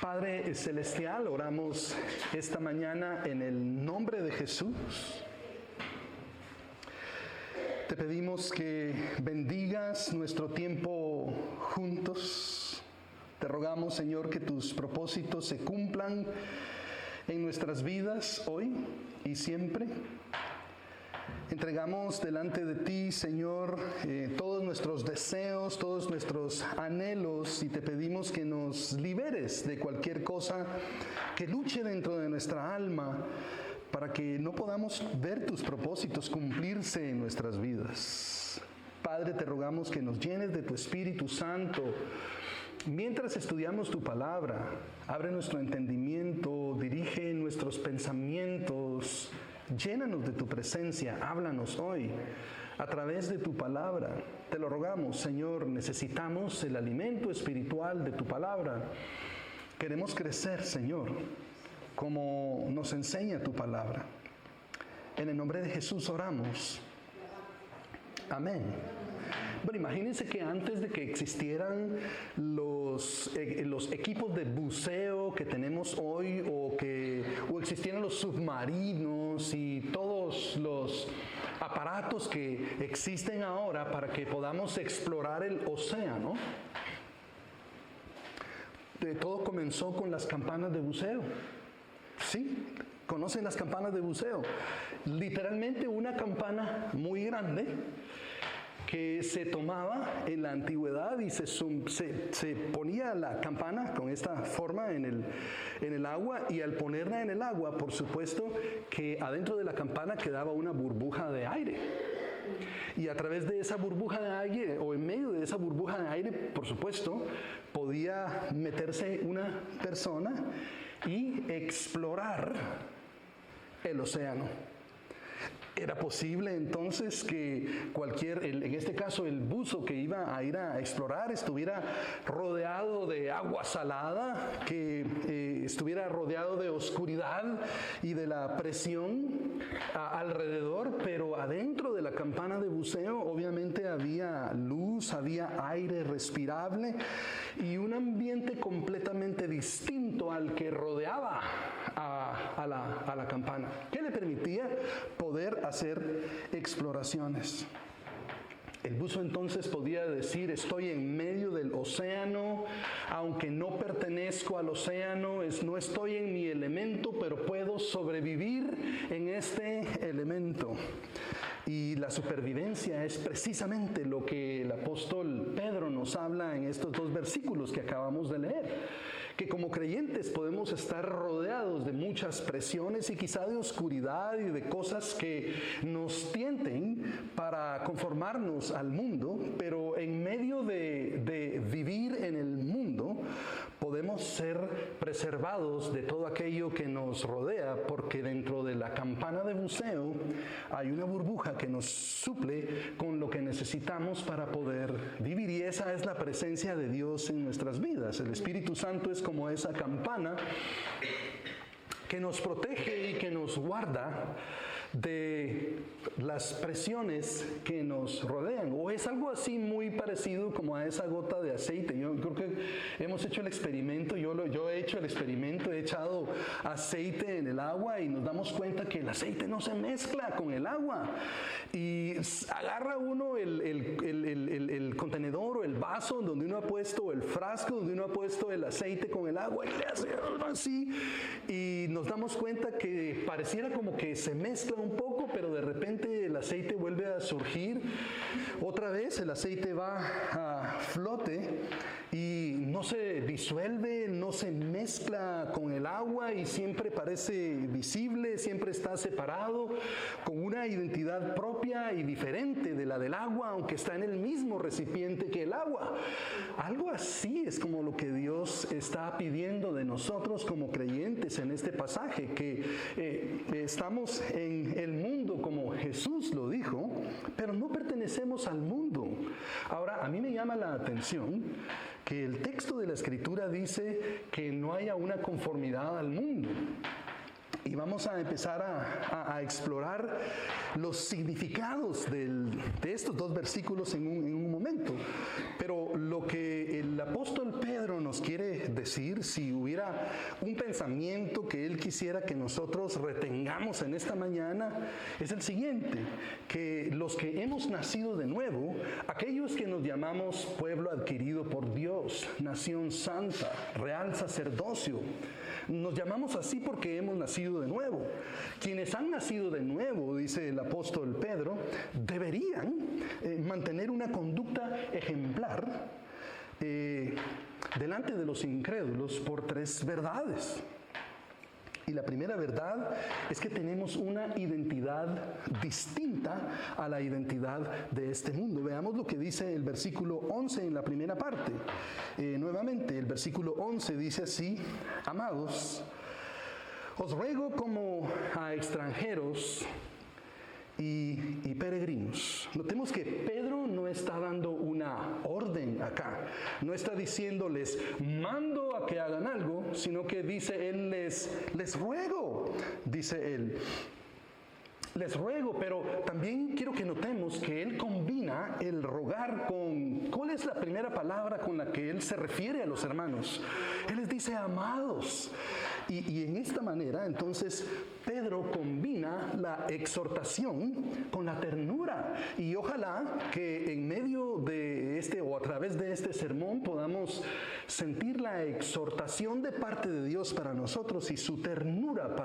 Padre Celestial, oramos esta mañana en el nombre de Jesús. Te pedimos que bendigas nuestro tiempo juntos. Te rogamos, Señor, que tus propósitos se cumplan en nuestras vidas hoy y siempre. Entregamos delante de ti, Señor, todos nuestros deseos, todos nuestros anhelos, y te pedimos que nos liberes de cualquier cosa que luche dentro de nuestra alma para que no podamos ver tus propósitos cumplirse en nuestras vidas. Padre, te rogamos que nos llenes de tu Espíritu Santo. Mientras estudiamos tu palabra, abre nuestro entendimiento, dirige nuestros pensamientos, llénanos de tu presencia, háblanos hoy a través de tu palabra. Te lo rogamos, Señor, necesitamos el alimento espiritual de tu palabra. Queremos crecer, Señor, como nos enseña tu palabra. En el nombre de Jesús oramos. Amén. Bueno, imagínense que antes de que existieran los equipos de buceo que tenemos hoy, o existieran los submarinos y todos los aparatos que existen ahora para que podamos explorar el océano, todo comenzó con las campanas de buceo. ¿Sí? ¿Conocen las campanas de buceo? Literalmente una campana muy grande que se tomaba en la antigüedad y se ponía la campana con esta forma en el agua, y al ponerla en el agua, por supuesto que adentro de la campana quedaba una burbuja de aire. Y a través de esa burbuja de aire, o en medio de esa burbuja de aire, por supuesto, podía meterse una persona y explorar el océano. Era posible entonces que en este caso el buzo que iba a ir a explorar, estuviera rodeado de agua salada, que estuviera rodeado de oscuridad y de la presión alrededor, pero adentro de la campana de buceo obviamente había luz, había aire respirable y un ambiente completamente distinto al que rodeaba a la campana, que le permitía poder hacer exploraciones. El buzo entonces podía decir: estoy en medio del océano, aunque no pertenezco al océano, no estoy en mi elemento, pero puedo sobrevivir en este elemento. Y la supervivencia es precisamente lo que el apóstol Pedro nos habla en estos dos versículos que acabamos de leer. Que como creyentes podemos estar rodeados de muchas presiones y quizá de oscuridad y de cosas que nos tienten para conformarnos al mundo, pero en medio de vivir en el mundo podemos ser preservados de todo aquello que nos rodea, porque dentro de la campana de buceo hay una burbuja que nos suple con lo que necesitamos para poder vivir, y esa es la presencia de Dios en nuestras vidas. El Espíritu Santo es como esa campana que nos protege y que nos guarda de las presiones que nos rodean, o es algo así muy parecido como a esa gota de aceite. Yo creo que hemos hecho el experimento, yo he hecho el experimento, he echado aceite en el agua y nos damos cuenta que el aceite no se mezcla con el agua, y agarra uno el contenedor o el vaso donde uno ha puesto, o el frasco donde uno ha puesto el aceite con el agua, y le hace algo así, y nos damos cuenta que pareciera como que se mezcla un poco, pero de repente el aceite vuelve a surgir otra vez, el aceite va a flote y no se disuelve, no se mezcla con el agua, y siempre parece visible, siempre está separado, con una identidad propia y diferente de la del agua, aunque está en el mismo recipiente que el agua. Algo así es como lo que Dios está pidiendo de nosotros como creyentes en este pasaje, que estamos en el mundo como Jesús lo dijo, pero no pertenecemos al mundo. Ahora, a mí me llama la atención que el texto de la Escritura dice que no haya una conformidad al mundo. Y vamos a empezar a explorar los significados de estos dos versículos en un momento. Pero lo que el apóstol Pedro nos quiere decir, si hubiera un pensamiento que Él quisiera que nosotros retengamos en esta mañana, es el siguiente: que los que hemos nacido de nuevo, aquellos que nos llamamos pueblo adquirido por Dios, nación santa, real sacerdocio, nos llamamos así porque hemos nacido de nuevo. Quienes han nacido de nuevo, dice el apóstol Pedro, deberían mantener una conducta ejemplar delante de los incrédulos por 3 verdades. Y la primera verdad es que tenemos una identidad distinta a la identidad de este mundo. Veamos lo que dice el versículo 11 en la primera parte. Nuevamente, el versículo 11 dice así: amados, os ruego como a extranjeros y peregrinos. Notemos que Pedro no está dando una orden acá, no está diciéndoles mando a que hagan algo, sino que dice él les ruego, dice él. Les ruego, pero también quiero que notemos que él combina el rogar con... ¿Cuál es la primera palabra con la que él se refiere a los hermanos? Él les dice amados. Y en esta manera, entonces, Pedro combina la exhortación con la ternura. Y ojalá que en medio de este o a través de este sermón podamos sentir la exhortación de parte de Dios para nosotros y su ternura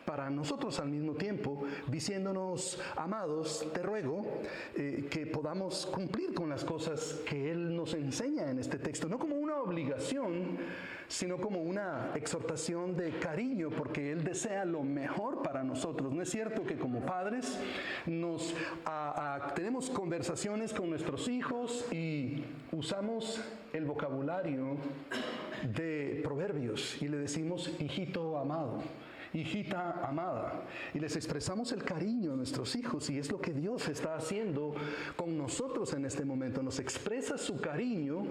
para nosotros al mismo tiempo, diciéndonos, amados, te ruego que podamos cumplir con las cosas que Él nos enseña en este texto, no como una obligación, sino como una exhortación de cariño, porque Él desea lo mejor para nosotros. ¿No es cierto que como padres tenemos conversaciones con nuestros hijos y usamos el vocabulario de Proverbios y le decimos hijito amado, hijita amada, y les expresamos el cariño a nuestros hijos, y es lo que Dios está haciendo con nosotros en este momento? Nos expresa su cariño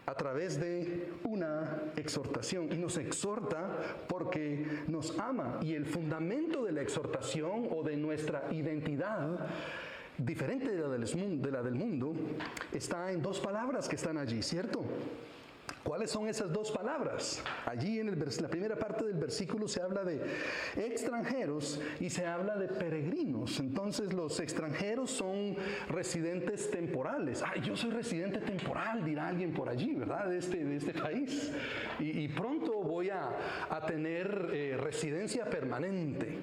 a través de una exhortación, y nos exhorta porque nos ama, y el fundamento de la exhortación o de nuestra identidad diferente de la del mundo está en 2 palabras que están allí, ¿cierto? ¿Cuáles son esas 2 palabras? Allí en la primera parte del versículo se habla de extranjeros y se habla de peregrinos. Entonces los extranjeros son residentes temporales. Yo soy residente temporal, dirá alguien por allí, ¿verdad? De este país. Y pronto voy a tener residencia permanente.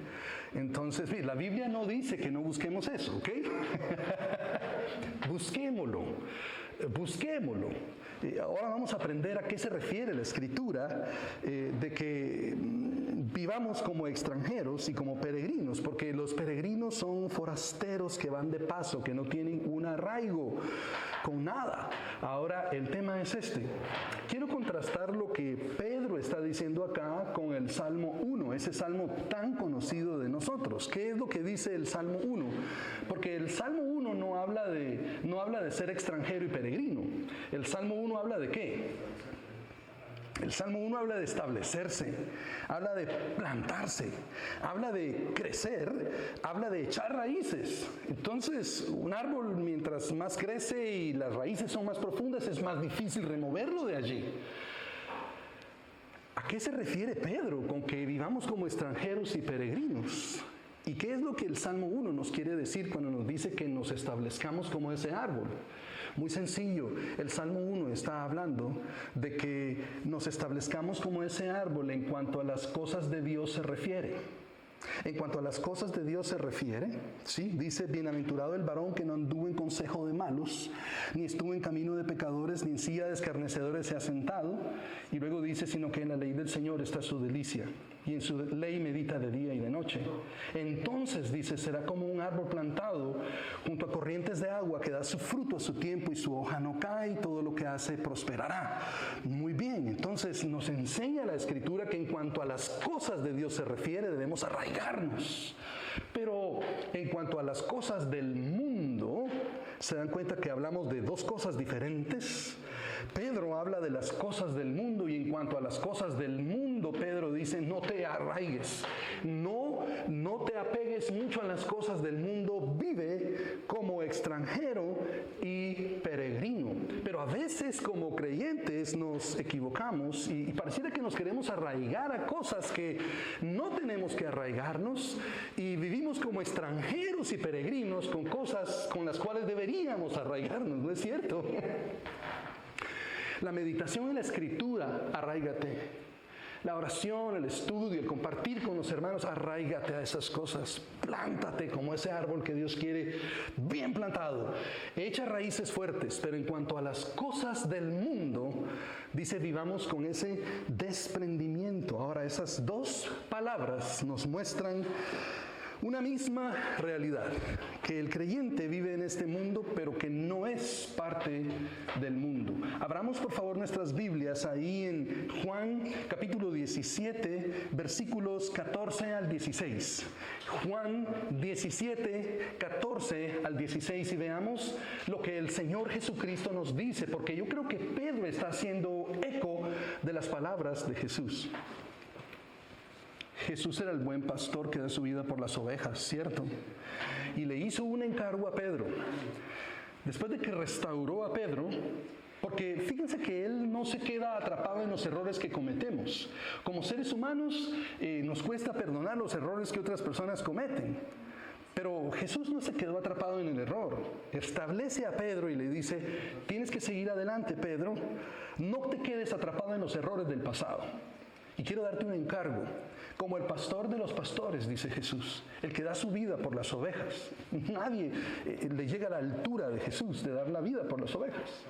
Entonces, la Biblia no dice que no busquemos eso, ¿ok? Busquémoslo. Ahora vamos a aprender a qué se refiere la Escritura de que vivamos como extranjeros y como peregrinos, porque los peregrinos son forasteros que van de paso, que no tienen un arraigo con nada. Ahora el tema es este. Quiero contrastar lo que Pedro está diciendo acá con el Salmo 1, ese salmo tan conocido de nosotros. ¿Qué es lo que dice el Salmo 1? Porque el Salmo 1 no habla de ser extranjero y peregrino. El Salmo 1 habla de ¿qué? El Salmo 1 habla de establecerse, habla de plantarse, habla de crecer, habla de echar raíces. Entonces, un árbol mientras más crece y las raíces son más profundas, es más difícil removerlo de allí. ¿A qué se refiere Pedro con que vivamos como extranjeros y peregrinos? ¿Y qué es lo que el Salmo 1 nos quiere decir cuando nos dice que nos establezcamos como ese árbol? Muy sencillo, el Salmo 1 está hablando de que nos establezcamos como ese árbol en cuanto a las cosas de Dios se refiere. En cuanto a las cosas de Dios se refiere, ¿sí? Dice, bienaventurado el varón que no anduvo en consejo de malos, ni estuvo en camino de pecadores, ni en silla de escarnecedores se ha sentado. Y luego dice, sino que en la ley del Señor está su delicia, y en su ley medita de día y de noche. Entonces, dice, será como un árbol plantado junto a corrientes de agua que da su fruto a su tiempo y su hoja no cae, y todo lo que hace prosperará. Muy bien, entonces nos enseña la Escritura que en cuanto a las cosas de Dios se refiere, debemos arraigarnos. Pero en cuanto a las cosas del mundo, ¿se dan cuenta que hablamos de 2 cosas diferentes? Pedro habla de las cosas del mundo, y en cuanto a las cosas del mundo, Pedro dice, no te arraigues, no te apegues mucho a las cosas del mundo, vive como extranjero y peregrino. Pero veces como creyentes nos equivocamos y pareciera que nos queremos arraigar a cosas que no tenemos que arraigarnos y vivimos como extranjeros y peregrinos con cosas con las cuales deberíamos arraigarnos, ¿no es cierto? La meditación en la escritura, arráigate. La oración, el estudio, el compartir con los hermanos, arráigate a esas cosas. Plántate como ese árbol que Dios quiere, bien plantado. Echa raíces fuertes, pero en cuanto a las cosas del mundo, dice, vivamos con ese desprendimiento. Ahora, esas dos palabras nos muestran una misma realidad, que el creyente vive en este mundo, pero que no es parte del mundo. Abramos por favor nuestras Biblias ahí en Juan capítulo 17, versículos 14 al 16. Juan 17, 14 al 16, y veamos lo que el Señor Jesucristo nos dice, porque yo creo que Pedro está haciendo eco de las palabras de Jesús. Jesús era el buen pastor que da su vida por las ovejas, ¿cierto? Y le hizo un encargo a Pedro. Después de que restauró a Pedro, porque fíjense que él no se queda atrapado en los errores que cometemos. Como seres humanos nos cuesta perdonar los errores que otras personas cometen. Pero Jesús no se quedó atrapado en el error. Establece a Pedro y le dice, tienes que seguir adelante, Pedro. No te quedes atrapado en los errores del pasado. Y quiero darte un encargo, como el pastor de los pastores, dice Jesús, el que da su vida por las ovejas. Nadie le llega a la altura de Jesús de dar la vida por las ovejas.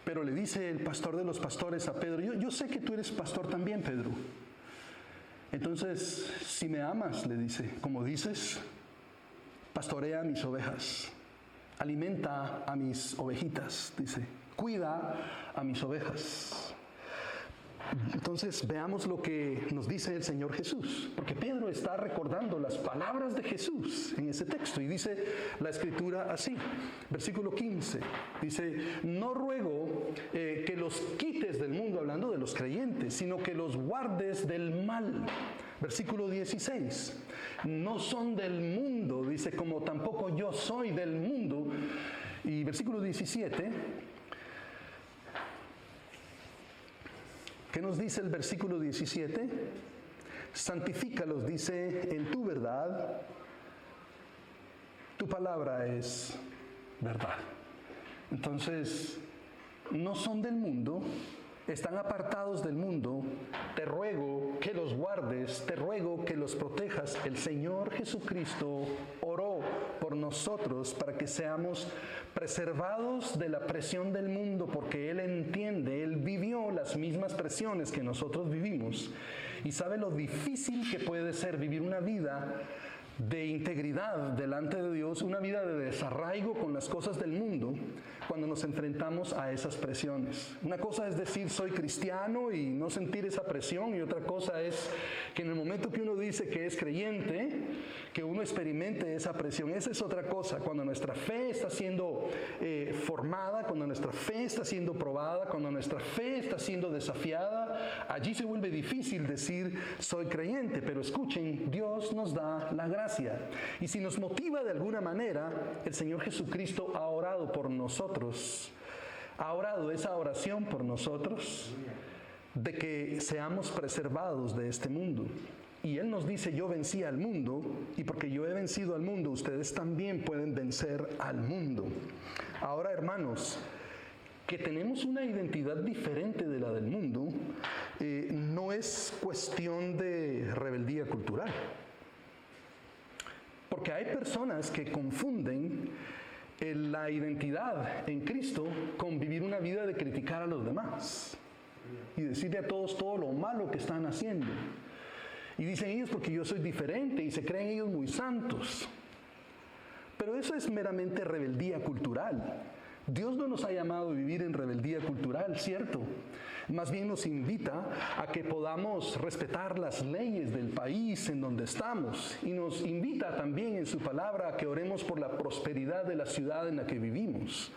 Pero le dice el pastor de los pastores a Pedro, yo sé que tú eres pastor también, Pedro. Entonces, si me amas, le dice, como dices, pastorea a mis ovejas, alimenta a mis ovejitas, dice, cuida a mis ovejas. Entonces veamos lo que nos dice el Señor Jesús, porque Pedro está recordando las palabras de Jesús en ese texto y dice la Escritura así, versículo 15, dice, no ruego que los quites del mundo, hablando de los creyentes, sino que los guardes del mal. Versículo 16, no son del mundo, dice, como tampoco yo soy del mundo. Y versículo 17, ¿qué nos dice el versículo 17? Santifícalos, dice, en tu verdad, tu palabra es verdad. Entonces, no son del mundo, están apartados del mundo. Te ruego que los guardes, te ruego que los protejas. El Señor Jesucristo oró por nosotros para que seamos preservados de la presión del mundo, porque Él entiende, Él vivió las mismas presiones que nosotros vivimos y sabe lo difícil que puede ser vivir una vida de integridad delante de Dios, una vida de desarraigo con las cosas del mundo cuando nos enfrentamos a esas presiones. Una cosa es decir soy cristiano y no sentir esa presión, y otra cosa es que en el momento que uno dice que es creyente, que uno experimente esa presión. Esa es otra cosa, cuando nuestra fe está siendo formada, cuando nuestra fe está siendo probada, cuando nuestra fe está siendo desafiada, allí se vuelve difícil decir soy creyente. Pero escuchen, Dios nos da la gracia. Y si nos motiva de alguna manera, el Señor Jesucristo ha orado por nosotros, ha orado esa oración por nosotros, de que seamos preservados de este mundo. Y Él nos dice, yo vencí al mundo, y porque yo he vencido al mundo, ustedes también pueden vencer al mundo. Ahora, hermanos, que tenemos una identidad diferente de la del mundo, no es cuestión de rebeldía cultural. Porque hay personas que confunden la identidad en Cristo con vivir una vida de criticar a los demás y decirle a todos todo lo malo que están haciendo. Y dicen ellos, porque yo soy diferente, y se creen ellos muy santos. Pero eso es meramente rebeldía cultural. Dios no nos ha llamado a vivir en rebeldía cultural, ¿cierto? Más bien nos invita a que podamos respetar las leyes del país en donde estamos, y nos invita también en su palabra a que oremos por la prosperidad de la ciudad en la que vivimos.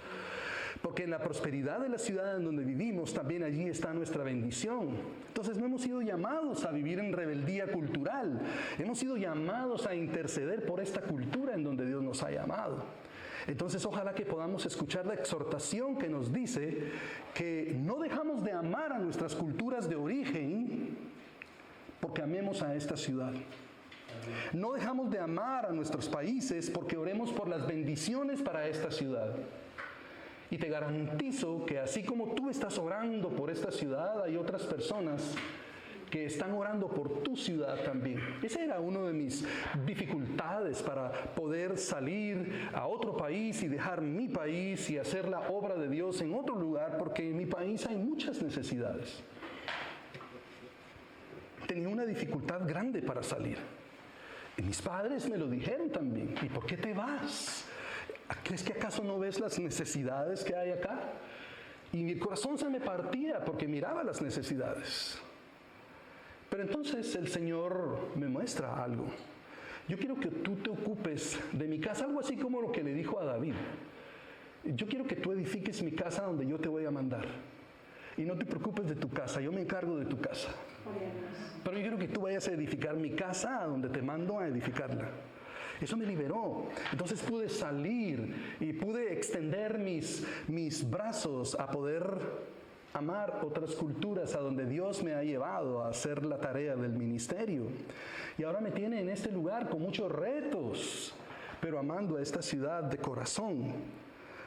Porque en la prosperidad de la ciudad en donde vivimos, también allí está nuestra bendición. Entonces no hemos sido llamados a vivir en rebeldía cultural. Hemos sido llamados a interceder por esta cultura en donde Dios nos ha llamado. Entonces ojalá que podamos escuchar la exhortación que nos dice que no dejamos de amar a nuestras culturas de origen porque amemos a esta ciudad. No dejamos de amar a nuestros países porque oremos por las bendiciones para esta ciudad. Y te garantizo que así como tú estás orando por esta ciudad, hay otras personas que están orando por tu ciudad también. Esa era una de mis dificultades para poder salir a otro país y dejar mi país y hacer la obra de Dios en otro lugar, porque en mi país hay muchas necesidades. Tenía una dificultad grande para salir. Y mis padres me lo dijeron también. ¿Y por qué te vas? ¿Crees que acaso no ves las necesidades que hay acá? Y mi corazón se me partía porque miraba las necesidades. Pero entonces el Señor me muestra algo. Yo quiero que tú te ocupes de mi casa, algo así como lo que le dijo a David. Yo quiero que tú edifiques mi casa donde yo te voy a mandar. Y no te preocupes de tu casa, yo me encargo de tu casa. Pero yo quiero que tú vayas a edificar mi casa a donde te mando a edificarla. Eso me liberó. Entonces pude salir y pude extender mis brazos a poder amar otras culturas a donde Dios me ha llevado a hacer la tarea del ministerio. Y ahora me tiene en este lugar con muchos retos, pero amando a esta ciudad de corazón,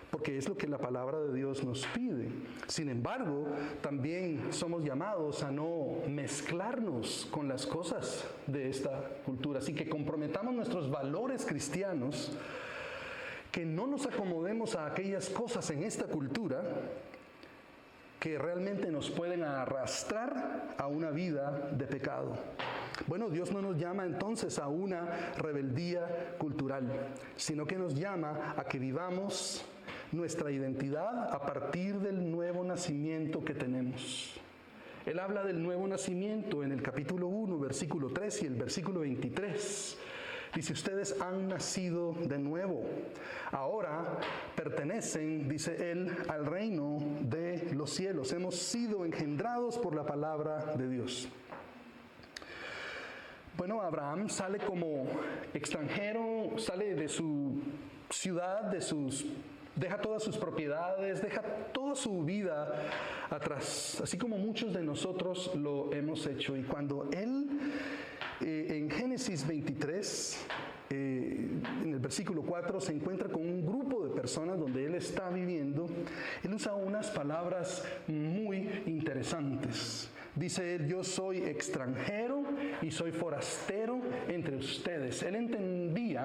porque es lo que la palabra de Dios nos pide. Sin embargo, también somos llamados a no mezclarnos con las cosas de esta cultura. Así que comprometamos nuestros valores cristianos, que no nos acomodemos a aquellas cosas en esta cultura que realmente nos pueden arrastrar a una vida de pecado. Bueno, Dios no nos llama entonces a una rebeldía cultural, sino que nos llama a que vivamos nuestra identidad a partir del nuevo nacimiento que tenemos. Él habla del nuevo nacimiento en el capítulo 1, versículo 3 y el versículo 23. Dice, ustedes han nacido de nuevo. Ahora pertenecen, dice él, al reino de los cielos. Hemos sido engendrados por la palabra de Dios. Bueno, Abraham sale como extranjero, sale de su ciudad, deja todas sus propiedades, deja toda su vida atrás, así como muchos de nosotros lo hemos hecho. Y cuando él, en Génesis 23, en el versículo 4, se encuentra con un grupo de personas donde él está viviendo, él usa unas palabras muy interesantes. Dice él, yo soy extranjero y soy forastero entre ustedes. Él entendía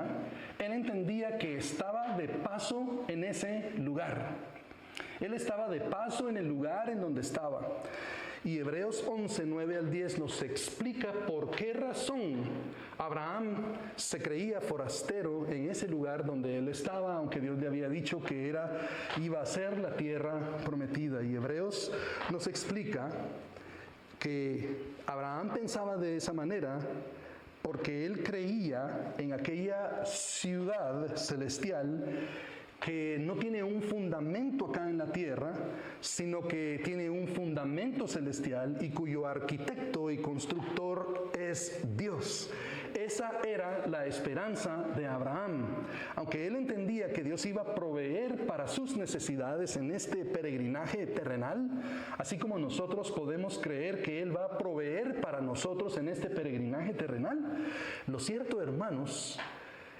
que estaba de paso en ese lugar. Él estaba de paso en el lugar en donde estaba. Y Hebreos 11, 9 al 10 nos explica por qué razón Abraham se creía forastero en ese lugar donde él estaba, aunque Dios le había dicho que iba a ser la tierra prometida. Y Hebreos nos explica que Abraham pensaba de esa manera porque él creía en aquella ciudad celestial que no tiene un fundamento acá en la tierra, sino que tiene un fundamento celestial y cuyo arquitecto y constructor es Dios. Esa era la esperanza de Abraham. Aunque él entendía que Dios iba a proveer para sus necesidades en este peregrinaje terrenal, así como nosotros podemos creer que Él va a proveer para nosotros en este peregrinaje terrenal, lo cierto, hermanos,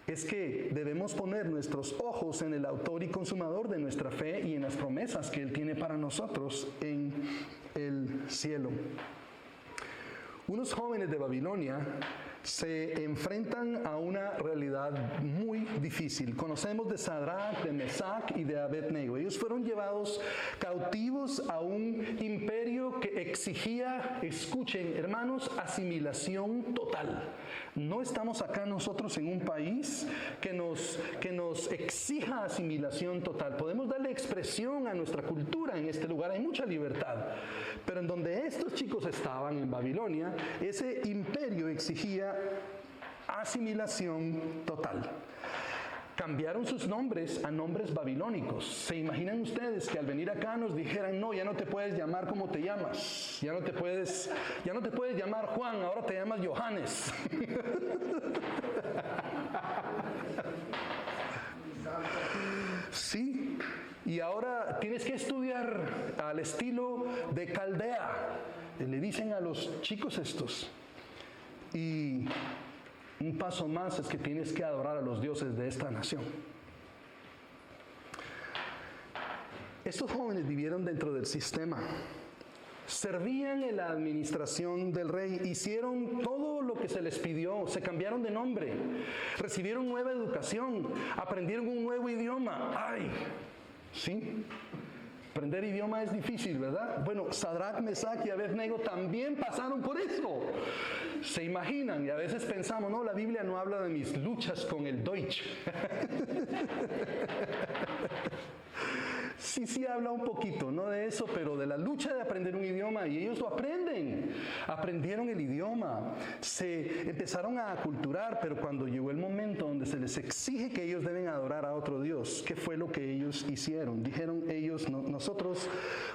es que debemos poner nuestros ojos en el autor y consumador de nuestra fe y en las promesas que Él tiene para nosotros en el cielo. Unos jóvenes de Babilonia se enfrentan a una realidad muy difícil. Conocemos de Sadrach, de Mesach y de Abednego. Ellos fueron llevados cautivos a un imperio que exigía, escuchen hermanos, asimilación total. No estamos acá nosotros en un país que nos exija asimilación total. Podemos darle expresión a nuestra cultura en este lugar, hay mucha libertad. Pero en donde estos chicos estaban, en Babilonia, ese imperio exigía asimilación total. Cambiaron sus nombres a nombres babilónicos. ¿Se imaginan ustedes que al venir acá nos dijeran, no, ya no te puedes llamar como te llamas, ya no te puedes llamar Juan, ahora te llamas Johannes? Sí, y ahora tienes que estudiar al estilo de Caldea, le dicen a los chicos estos. Y un paso más es que tienes que adorar a los dioses de esta nación. Estos jóvenes vivieron dentro del sistema, servían en la administración del rey, hicieron todo lo que se les pidió, se cambiaron de nombre, recibieron nueva educación, aprendieron un nuevo idioma. ¡Ay! ¿Sí? Aprender idioma es difícil, ¿verdad? Bueno, Sadrach, Mesach y Abednego también pasaron por eso. Se imaginan, y a veces pensamos, no, la Biblia no habla de mis luchas con el Deutsch. Sí habla un poquito, no de eso, pero de la lucha de aprender un idioma, y ellos lo aprenden. Aprendieron el idioma, se empezaron a aculturar, pero cuando llegó el momento donde se les exige que ellos deben adorar a otro Dios, ¿qué fue lo que ellos hicieron? Dijeron ellos, nosotros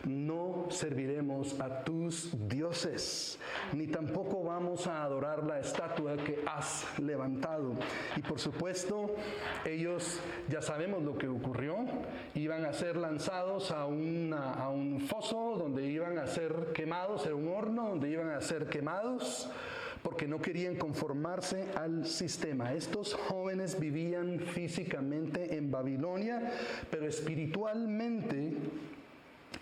no serviremos a tus dioses, ni tampoco vamos a adorar la estatua que has levantado. Y por supuesto, ellos, ya sabemos lo que ocurrió, iban a ser lanzados a un foso donde iban a ser quemados, era un horno donde iban a ser quemados, porque no querían conformarse al sistema. Estos jóvenes vivían físicamente en Babilonia, pero espiritualmente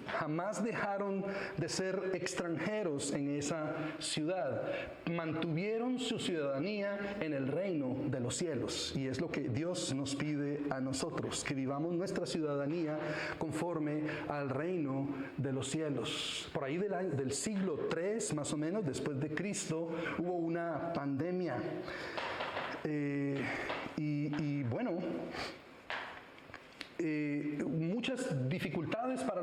jamás dejaron de ser extranjeros en esa ciudad. Mantuvieron su ciudadanía en el reino de los cielos. Y es lo que Dios nos pide a nosotros, que vivamos nuestra ciudadanía conforme al reino de los cielos. Por ahí del siglo III, más o menos, después de Cristo, hubo una pandemia. Bueno, muchas dificultades para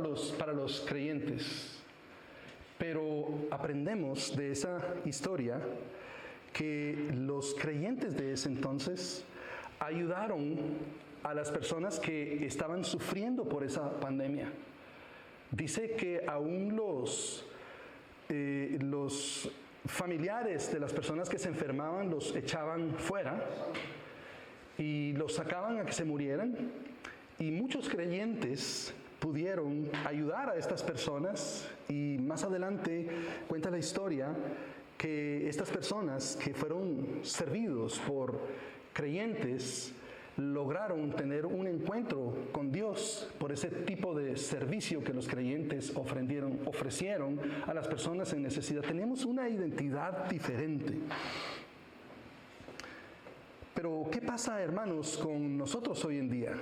los creyentes, pero aprendemos de esa historia que los creyentes de ese entonces ayudaron a las personas que estaban sufriendo por esa pandemia. Dice que aún los familiares de las personas que se enfermaban los echaban fuera y los sacaban a que se murieran. Y muchos creyentes pudieron ayudar a estas personas, y más adelante cuenta la historia que estas personas que fueron servidos por creyentes lograron tener un encuentro con Dios por ese tipo de servicio que los creyentes ofrecieron a las personas en necesidad. Tenemos una identidad diferente. Pero ¿qué pasa, hermanos, con nosotros hoy en día?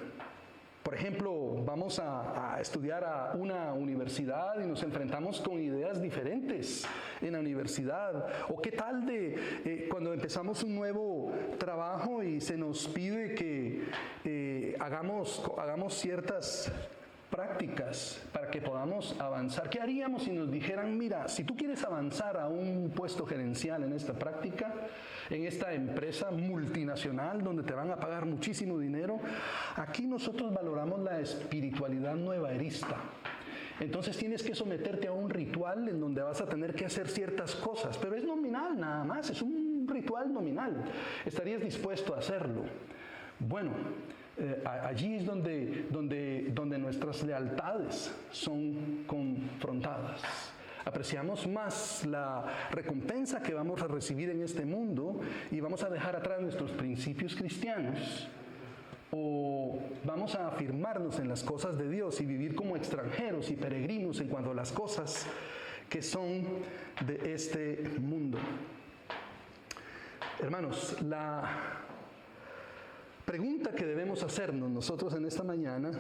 Por ejemplo, vamos a estudiar a una universidad y nos enfrentamos con ideas diferentes en la universidad. ¿O qué tal de cuando empezamos un nuevo trabajo y se nos pide que hagamos ciertas prácticas para que podamos avanzar? ¿Qué haríamos si nos dijeran, mira, si tú quieres avanzar a un puesto gerencial en esta práctica, en esta empresa multinacional donde te van a pagar muchísimo dinero, aquí nosotros valoramos la espiritualidad nuevaerista? Entonces tienes que someterte a un ritual en donde vas a tener que hacer ciertas cosas, pero es nominal nada más, es un ritual nominal. ¿Estarías dispuesto a hacerlo? Bueno, allí es donde nuestras lealtades son confrontadas. Apreciamos más la recompensa que vamos a recibir en este mundo y vamos a dejar atrás nuestros principios cristianos, o vamos a afirmarnos en las cosas de Dios y vivir como extranjeros y peregrinos en cuanto a las cosas que son de este mundo. Hermanos, la pregunta que debemos hacernos nosotros en esta mañana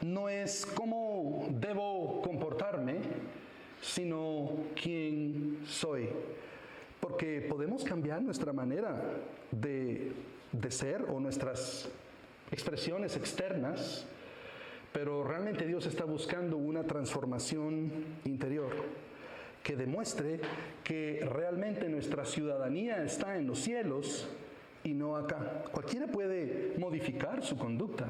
no es cómo debo comportarme, sino quién soy. Porque podemos cambiar nuestra manera de ser o nuestras expresiones externas, pero realmente Dios está buscando una transformación interior que demuestre que realmente nuestra ciudadanía está en los cielos y no acá. Cualquiera puede modificar su conducta,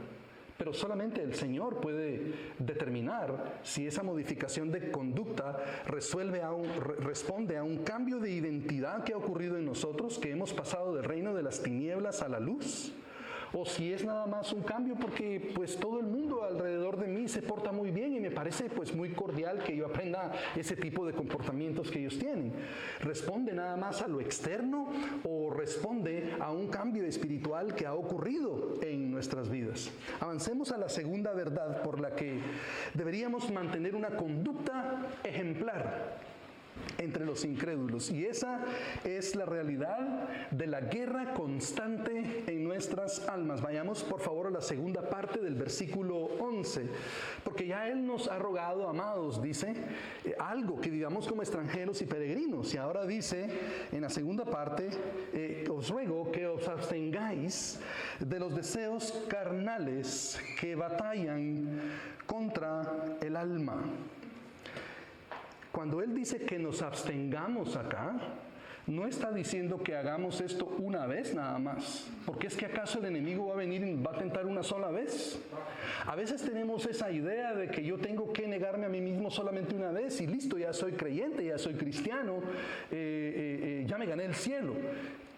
pero solamente el Señor puede determinar si esa modificación de conducta responde a un cambio de identidad que ha ocurrido en nosotros, que hemos pasado del reino de las tinieblas a la luz, o si es nada más un cambio porque pues todo el mundo alrededor de mí se porta muy bien y me parece pues muy cordial que yo aprenda ese tipo de comportamientos que ellos tienen. ¿Responde nada más a lo externo o responde a un cambio espiritual que ha ocurrido en nuestras vidas? Avancemos a la segunda verdad por la que deberíamos mantener una conducta ejemplar entre los incrédulos, y esa es la realidad de la guerra constante en nuestras almas. Vayamos por favor a la segunda parte del versículo 11, porque ya Él nos ha rogado, amados, dice, algo, que vivamos como extranjeros y peregrinos, y ahora dice en la segunda parte, os ruego que os abstengáis de los deseos carnales que batallan contra el alma. Cuando Él dice que nos abstengamos acá, no está diciendo que hagamos esto una vez nada más, porque es que acaso el enemigo va a venir y nos va a tentar una sola vez. A veces tenemos esa idea de que yo tengo que negarme a mí mismo solamente una vez y listo, ya soy creyente, ya soy cristiano, ya me gané el cielo.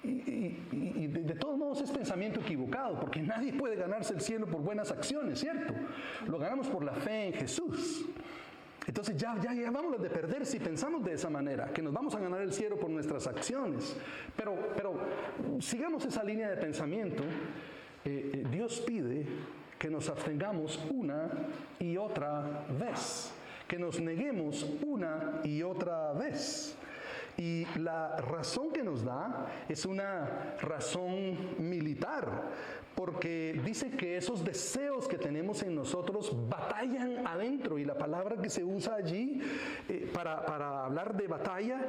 Y de todos modos es pensamiento equivocado, porque nadie puede ganarse el cielo por buenas acciones, ¿cierto? Lo ganamos por la fe en Jesús. Entonces ya vámonos de perder si pensamos de esa manera, que nos vamos a ganar el cielo por nuestras acciones. Pero sigamos esa línea de pensamiento. Dios pide que nos abstengamos una y otra vez, que nos neguemos una y otra vez. Y la razón que nos da es una razón militar, porque dice que esos deseos que tenemos en nosotros batallan adentro, y la palabra que se usa allí para hablar de batalla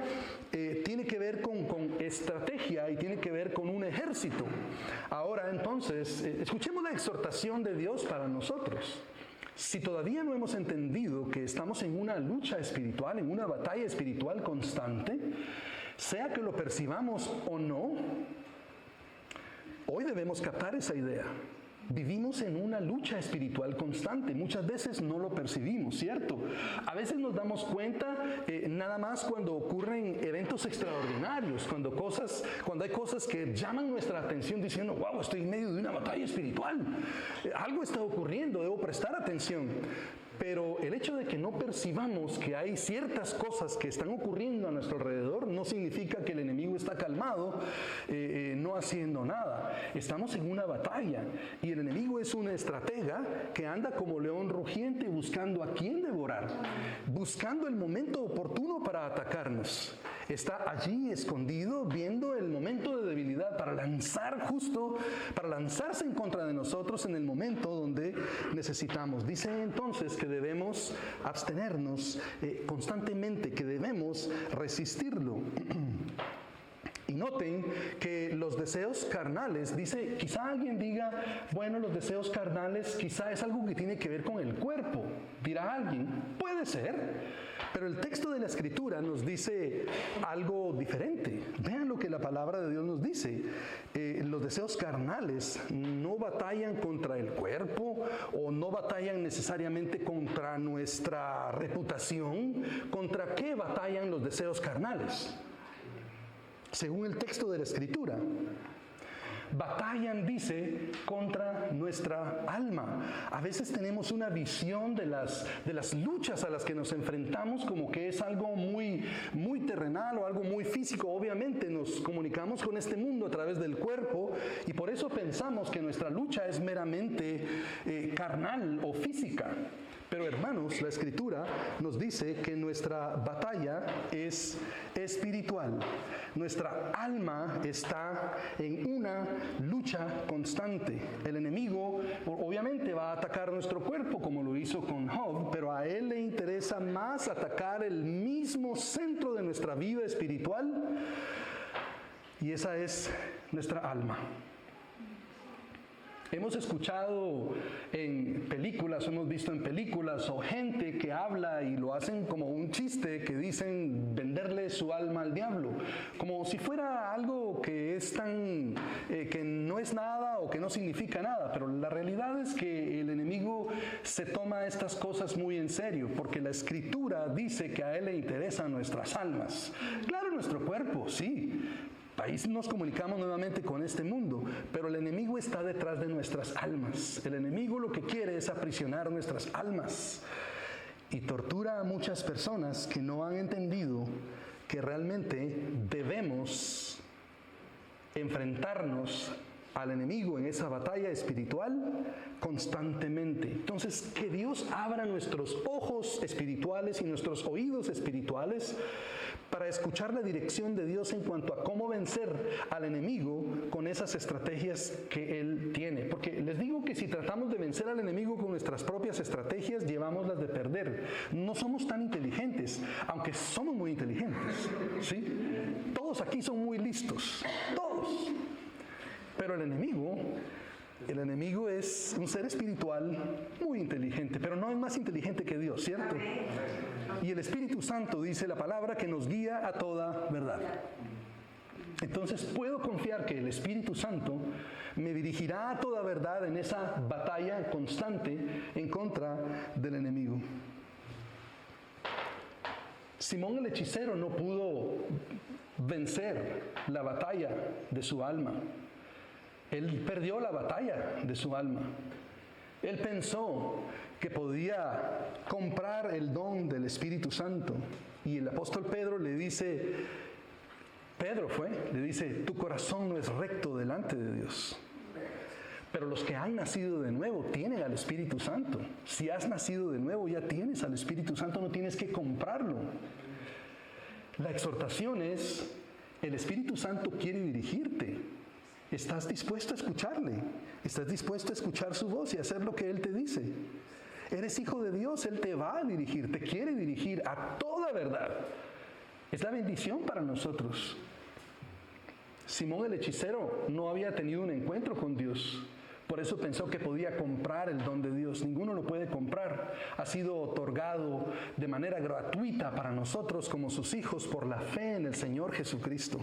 tiene que ver con estrategia y tiene que ver con un ejército. Ahora entonces, escuchemos la exhortación de Dios para nosotros. Si todavía no hemos entendido que estamos en una lucha espiritual, en una batalla espiritual constante, sea que lo percibamos o no, hoy debemos captar esa idea. Vivimos en una lucha espiritual constante. Muchas veces no lo percibimos, ¿cierto? A veces nos damos cuenta nada más cuando ocurren eventos extraordinarios, cuando hay cosas que llaman nuestra atención diciendo, wow, estoy en medio de una batalla espiritual. Algo está ocurriendo, debo prestar atención. Pero el hecho de que no percibamos que hay ciertas cosas que están ocurriendo a nuestro alrededor no significa que el enemigo está calmado, no haciendo nada. Estamos en una batalla y el enemigo es un estratega que anda como león rugiente buscando a quién devorar, buscando el momento oportuno para atacarnos. Está allí escondido viendo el momento de debilidad para lanzarse en contra de nosotros en el momento donde necesitamos. Dice entonces que debemos abstenernos constantemente, que debemos resistirlo. Y noten que los deseos carnales, dice, quizá alguien diga, bueno, los deseos carnales quizá es algo que tiene que ver con el cuerpo. Dirá alguien, puede ser, pero el texto de la Escritura nos dice algo diferente. Vean lo que la palabra de Dios nos dice. Los deseos carnales no batallan contra el cuerpo o no batallan necesariamente contra nuestra reputación. ¿Contra qué batallan los deseos carnales? Según el texto de la Escritura, batallan, dice, contra nuestra alma. A veces tenemos una visión de las luchas a las que nos enfrentamos como que es algo muy, muy terrenal o algo muy físico. Obviamente nos comunicamos con este mundo a través del cuerpo y por eso pensamos que nuestra lucha es meramente carnal o física. Pero hermanos, la Escritura nos dice que nuestra batalla es espiritual. Nuestra alma está en una lucha constante. El enemigo obviamente va a atacar nuestro cuerpo como lo hizo con Job, pero a él le interesa más atacar el mismo centro de nuestra vida espiritual, y esa es nuestra alma. Hemos escuchado en películas, hemos visto en películas o gente que habla y lo hacen como un chiste, que dicen venderle su alma al diablo, como si fuera algo que es tan, que no es nada o que no significa nada, pero la realidad es que el enemigo se toma estas cosas muy en serio, porque la Escritura dice que a él le interesan nuestras almas. Claro, nuestro cuerpo, sí. Ahí nos comunicamos nuevamente con este mundo, pero el enemigo está detrás de nuestras almas. El enemigo lo que quiere es aprisionar nuestras almas y tortura a muchas personas que no han entendido que realmente debemos enfrentarnos al enemigo en esa batalla espiritual constantemente. Entonces, que Dios abra nuestros ojos espirituales y nuestros oídos espirituales para escuchar la dirección de Dios en cuanto a cómo vencer al enemigo con esas estrategias que Él tiene. Porque les digo que si tratamos de vencer al enemigo con nuestras propias estrategias, llevamos las de perder. No somos tan inteligentes, aunque somos muy inteligentes, ¿sí? Todos aquí son muy listos, todos. Pero el enemigo es un ser espiritual muy inteligente, pero no es más inteligente que Dios, ¿cierto? Y el Espíritu Santo, dice la palabra, que nos guía a toda verdad. Entonces puedo confiar que el Espíritu Santo me dirigirá a toda verdad en esa batalla constante en contra del enemigo. Simón el hechicero no pudo vencer la batalla de su alma. Él perdió la batalla de su alma. Él pensó que podía comprar el don del Espíritu Santo. Y el apóstol Pedro le dice, tu corazón no es recto delante de Dios. Pero los que han nacido de nuevo tienen al Espíritu Santo. Si has nacido de nuevo, ya tienes al Espíritu Santo, no tienes que comprarlo. La exhortación es, el Espíritu Santo quiere dirigirte. ¿Estás dispuesto a escucharle? ¿Estás dispuesto a escuchar su voz y hacer lo que Él te dice? Eres hijo de Dios, Él te va a dirigir, te quiere dirigir a toda verdad. Es la bendición para nosotros. Simón el hechicero no había tenido un encuentro con Dios. Por eso pensó que podía comprar el don de Dios. Ninguno lo puede comprar. Ha sido otorgado de manera gratuita para nosotros como sus hijos por la fe en el Señor Jesucristo.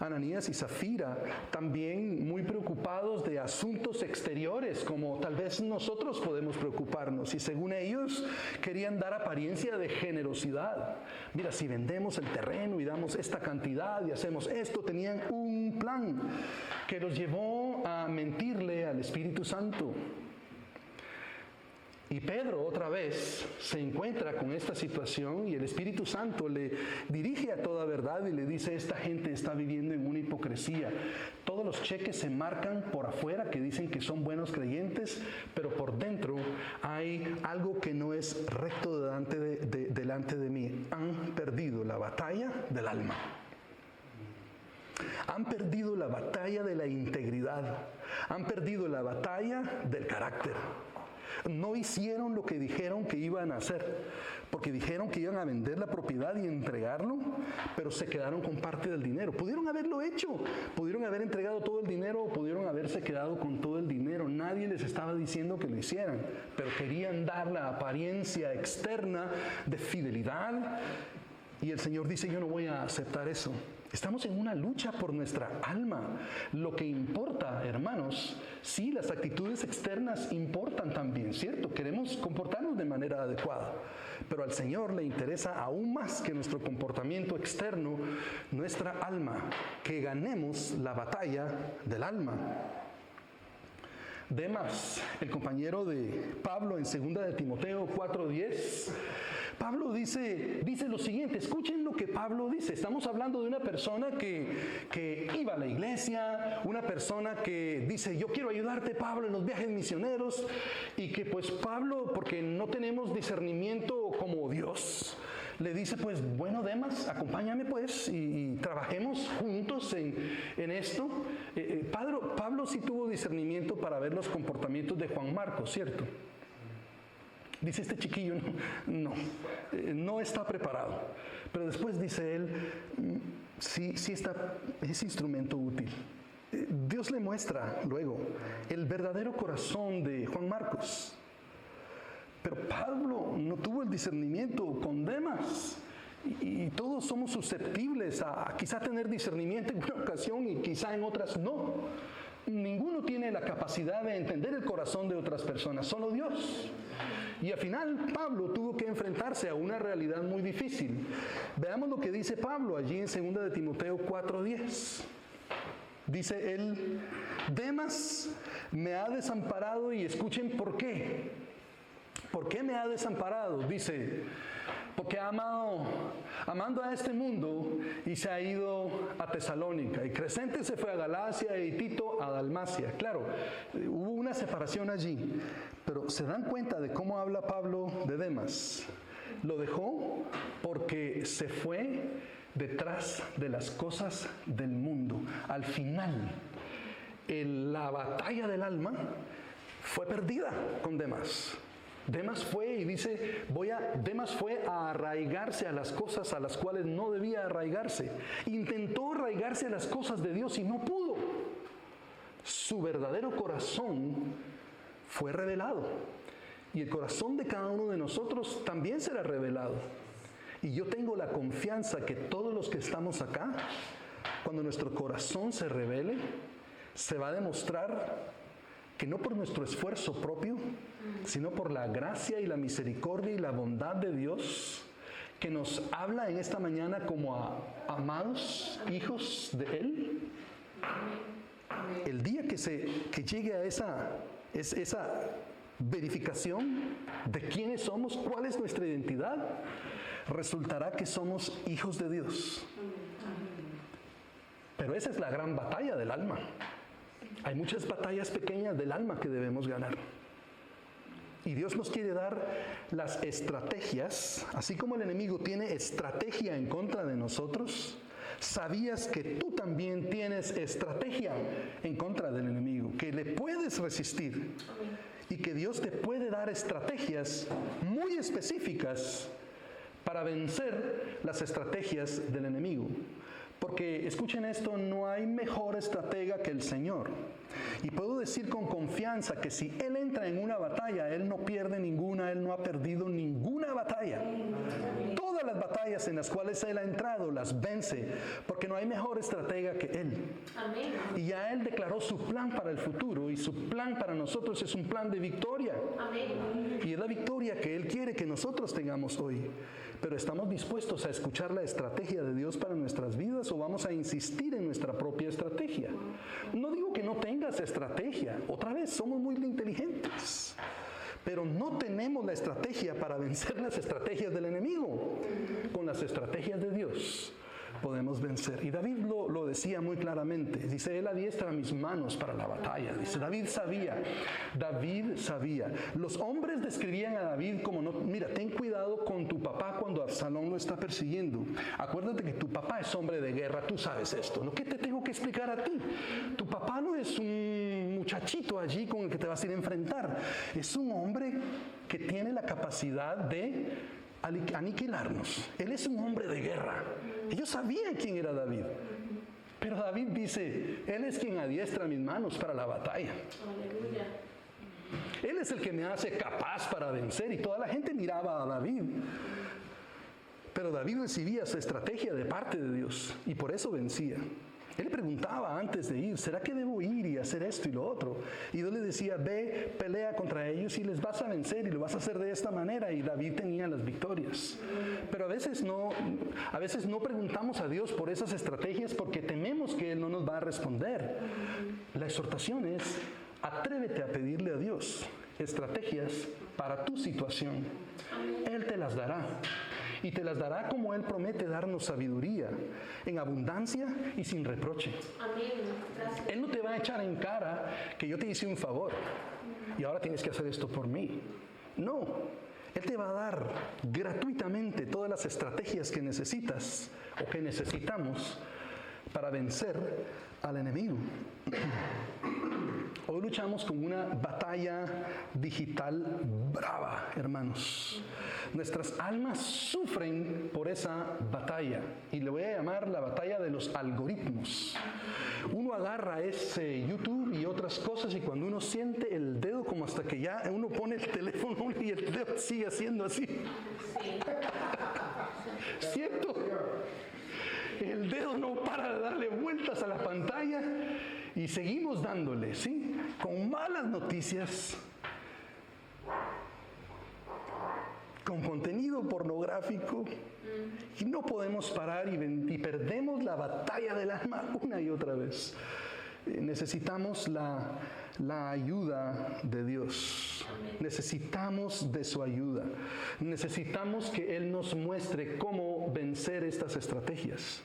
Ananías y Zafira, también muy preocupados de asuntos exteriores, como tal vez nosotros podemos preocuparnos. Y según ellos, querían dar apariencia de generosidad. Mira, si vendemos el terreno y damos esta cantidad y hacemos esto, tenían un plan que los llevó a mentirle al Espíritu Santo. Y Pedro otra vez se encuentra con esta situación y el Espíritu Santo le dirige a toda verdad y le dice, esta gente está viviendo en una hipocresía. Todos los cheques se marcan por afuera que dicen que son buenos creyentes, pero por dentro hay algo que no es recto delante de mí. Han perdido la batalla del alma. Han perdido la batalla de la integridad. Han perdido la batalla del carácter. No hicieron lo que dijeron que iban a hacer, porque dijeron que iban a vender la propiedad y entregarlo, pero se quedaron con parte del dinero. Pudieron haberlo hecho, pudieron haber entregado todo el dinero o pudieron haberse quedado con todo el dinero. Nadie les estaba diciendo que lo hicieran, pero querían dar la apariencia externa de fidelidad. Y el Señor dice, yo no voy a aceptar eso. Estamos en una lucha por nuestra alma. Lo que importa, hermanos, sí, las actitudes externas importan también, ¿cierto? Queremos comportarnos de manera adecuada. Pero al Señor le interesa aún más que nuestro comportamiento externo, nuestra alma, que ganemos la batalla del alma. Demas, el compañero de Pablo en 2 de Timoteo 4:10, Pablo dice lo siguiente, escuchen lo que Pablo dice. Estamos hablando de una persona que iba a la iglesia, una persona que dice, yo quiero ayudarte, Pablo, en los viajes misioneros, y que pues Pablo, porque no tenemos discernimiento como Dios, le dice, pues bueno, Demas, acompáñame pues y trabajemos juntos en esto. Pablo sí tuvo discernimiento para ver los comportamientos de Juan Marcos, ¿cierto? Dice, este chiquillo no está preparado. Pero después dice él, sí está, es instrumento útil. Dios le muestra luego el verdadero corazón de Juan Marcos. Pero Pablo no tuvo el discernimiento con Demas. Y todos somos susceptibles a quizá tener discernimiento en una ocasión y quizá en otras no. Ninguno tiene la capacidad de entender el corazón de otras personas, solo Dios. Y al final Pablo tuvo que enfrentarse a una realidad muy difícil. Veamos lo que dice Pablo allí en 2 de Timoteo 4:10. Dice él: Demas me ha desamparado, y escuchen por qué. ¿Por qué me ha desamparado? Dice, porque amando a este mundo, y se ha ido a Tesalónica, y Crescente se fue a Galacia, y Tito a Dalmacia. Claro, hubo una separación allí, pero ¿se dan cuenta de cómo habla Pablo de Demas? Lo dejó porque se fue detrás de las cosas del mundo. Al final, la batalla del alma fue perdida con Demas. Demas fue y dice, Demas fue a arraigarse a las cosas a las cuales no debía arraigarse. Intentó arraigarse a las cosas de Dios y no pudo. Su verdadero corazón fue revelado. Y el corazón de cada uno de nosotros también será revelado. Y yo tengo la confianza que todos los que estamos acá, cuando nuestro corazón se revele, se va a demostrar que no por nuestro esfuerzo propio, sino por la gracia y la misericordia y la bondad de Dios, que nos habla en esta mañana como a amados hijos de Él. El día que llegue a esa verificación de quiénes somos, cuál es nuestra identidad, resultará que somos hijos de Dios. Pero esa es la gran batalla del alma. Hay muchas batallas pequeñas del alma que debemos ganar. Y Dios nos quiere dar las estrategias, así como el enemigo tiene estrategia en contra de nosotros. ¿Sabías que tú también tienes estrategia en contra del enemigo? Que le puedes resistir. Y que Dios te puede dar estrategias muy específicas para vencer las estrategias del enemigo. Porque, escuchen esto, no hay mejor estratega que el Señor. Y puedo decir con confianza que si Él entra en una batalla, Él no pierde ninguna, Él no ha perdido ninguna batalla. Todas las batallas en las cuales Él ha entrado las vence, porque no hay mejor estratega que Él. Y ya Él declaró su plan para el futuro, y su plan para nosotros es un plan de victoria. Y es la victoria que Él quiere que nosotros tengamos hoy. Pero ¿estamos dispuestos a escuchar la estrategia de Dios para nuestras vidas o vamos a insistir en nuestra propia estrategia? No digo que no tengas estrategia. Otra vez, somos muy inteligentes. Pero no tenemos la estrategia para vencer las estrategias del enemigo. Con las estrategias de Dios podemos vencer. Y David lo decía muy claramente. Dice, Él adiestra mis manos para la batalla. Dice, David sabía. Los hombres describían a David como, no, mira, ten cuidado con tu papá cuando Absalón lo está persiguiendo. Acuérdate que tu papá es hombre de guerra, tú sabes esto, ¿no? ¿Qué te tengo que explicar a ti? Tu papá no es un muchachito allí con el que te vas a ir a enfrentar. Es un hombre que tiene la capacidad de aniquilarnos. Él es un hombre de guerra. Ellos sabían quién era David. Pero David dice, Él es quien adiestra mis manos para la batalla. Aleluya. Él es el que me hace capaz para vencer. Y toda la gente miraba a David. Pero David recibía su estrategia de parte de Dios. Y por eso vencía. Él preguntaba antes de ir, ¿será que debo ir y hacer esto y lo otro? Y Dios le decía, ve, pelea contra ellos y les vas a vencer y lo vas a hacer de esta manera. Y David tenía las victorias. Pero a veces no preguntamos a Dios por esas estrategias porque tememos que Él no nos va a responder. La exhortación es, atrévete a pedirle a Dios estrategias para tu situación. Él te las dará. Y te las dará como Él promete darnos sabiduría, en abundancia y sin reproche. Él no te va a echar en cara que yo te hice un favor y ahora tienes que hacer esto por mí. No, Él te va a dar gratuitamente todas las estrategias que necesitas o que necesitamos para vencer al enemigo. Hoy luchamos con una batalla digital brava, hermanos. Nuestras almas sufren por esa batalla y le voy a llamar la batalla de los algoritmos. Uno agarra ese YouTube y otras cosas y cuando uno siente el dedo como hasta que ya uno pone el teléfono y el dedo sigue haciendo así. ¿Cierto? El dedo no para de darle vueltas a la pantalla y seguimos dándole, ¿sí? Con malas noticias, con contenido pornográfico, y no podemos parar y perdemos la batalla del alma una y otra vez. Necesitamos la ayuda de Dios. Necesitamos de su ayuda. Necesitamos que Él nos muestre cómo vencer estas estrategias.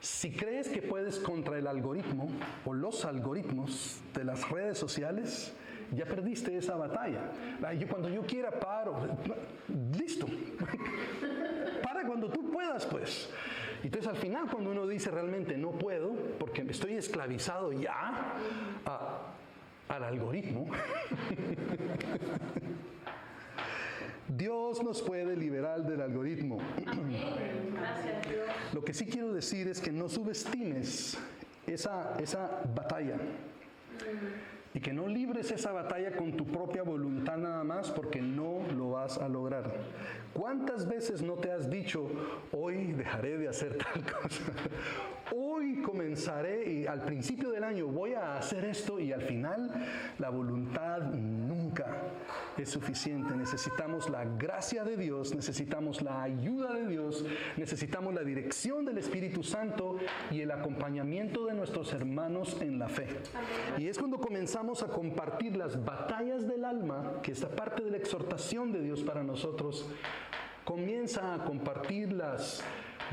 Si crees que puedes contra el algoritmo o los algoritmos de las redes sociales, ya perdiste esa batalla. Cuando yo quiera paro, listo. Para cuando tú puedas, pues. Entonces al final cuando uno dice realmente no puedo, porque me estoy esclavizado ya al algoritmo, Dios nos puede liberar del algoritmo. Gracias, Dios. Lo que sí quiero decir es que no subestimes esa batalla. Y que no libres esa batalla con tu propia voluntad nada más, porque no lo vas a lograr. ¿Cuántas veces no te has dicho, hoy dejaré de hacer tal cosa? Hoy comenzaré y al principio del año voy a hacer esto, y al final la voluntad nunca es suficiente. Necesitamos la gracia de Dios, necesitamos la ayuda de Dios, necesitamos la dirección del Espíritu Santo y el acompañamiento de nuestros hermanos en la fe. Y es cuando comenzamos a compartir las batallas del alma, que esta parte de la exhortación de Dios para nosotros. Comienza a compartir las